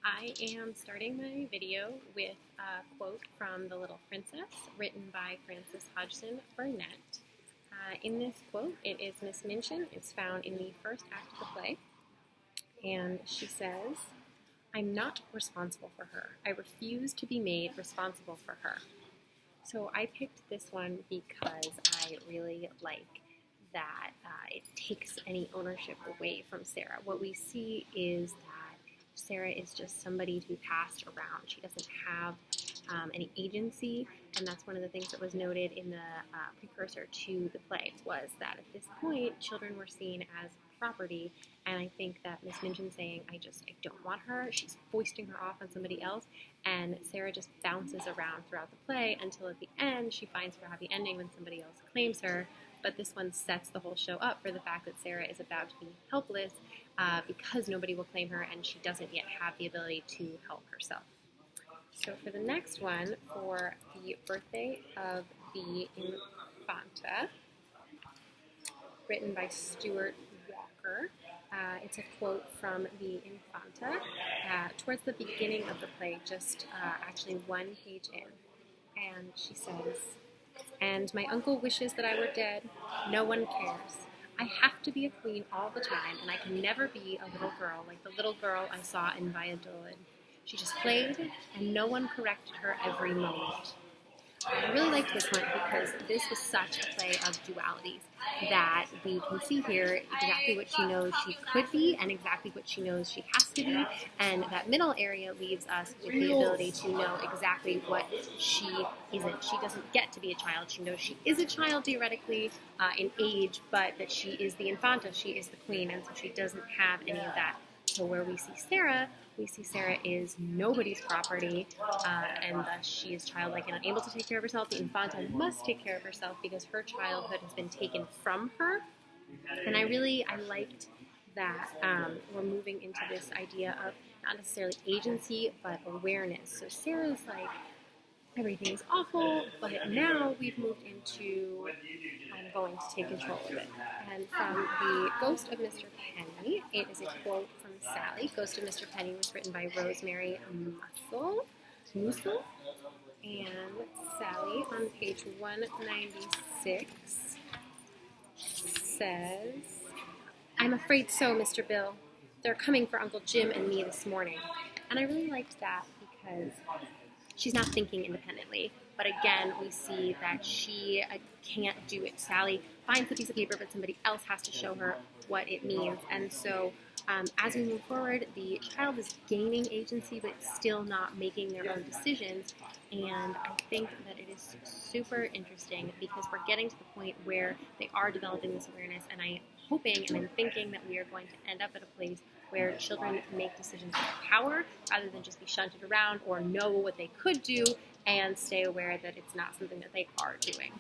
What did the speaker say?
I am starting my video with a quote from The Little Princess, written by Frances Hodgson Burnett. In this quote, it is Miss Minchin. It's found in the first act of the play, and she says, "I'm not responsible for her. I refuse to be made responsible for her." So I picked this one because I really like that it takes any ownership away from Sarah. What we see is that Sarah is just somebody to be passed around. She doesn't have any agency, and that's one of the things that was noted in the precursor to the play, was that at this point, children were seen as property, and I think that Miss Minchin saying, I don't want her, she's foisting her off on somebody else, and Sarah just bounces around throughout the play until at the end she finds her happy ending when somebody else claims her. But this one sets the whole show up for the fact that Sarah is about to be helpless because nobody will claim her and she doesn't yet have the ability to help herself. So for the next one, for the birthday of the Infanta, written by Stuart Walker, it's a quote from the Infanta towards the beginning of the play, just actually one page in. And she says, "And my uncle wishes that I were dead. No one cares. I have to be a queen all the time, and I can never be a little girl like the little girl I saw in Valladolid. She just played, and no one corrected her every moment." I really liked this one because this was such a play of dualities that we can see here exactly what she knows she could be and exactly what she knows she has to be, and that middle area leaves us with the ability to know exactly what she isn't. She doesn't get to be a child. She knows she is a child theoretically in age, but that she is the Infanta, she is the queen, and so she doesn't have any of that. So where we see Sarah is nobody's property, and thus she is childlike and unable to take care of herself. The Infanta must take care of herself because her childhood has been taken from her. And I liked that we're moving into this idea of not necessarily agency, but awareness. So Sarah's like, everything's awful, but now we've moved into I'm going to take control of it. And from the Ghost of Mr. Penny, it is a quote from Sally. Ghost of Mr. Penny was written by Rosemary Musil. And Sally, on page 196, says, "I'm afraid so, Mr. Bill. They're coming for Uncle Jim and me this morning." And I really liked that because she's not thinking independently, but again, we see that she can't do it. Sally finds the piece of paper, but somebody else has to show her what it means. And so as we move forward, the child is gaining agency, but still not making their own decisions. And I think that it is super interesting because we're getting to the point where they are developing this awareness, and I'm hoping and I'm thinking that we are going to end up at a place where children make decisions with power rather than just be shunted around or know what they could do and stay aware that it's not something that they are doing.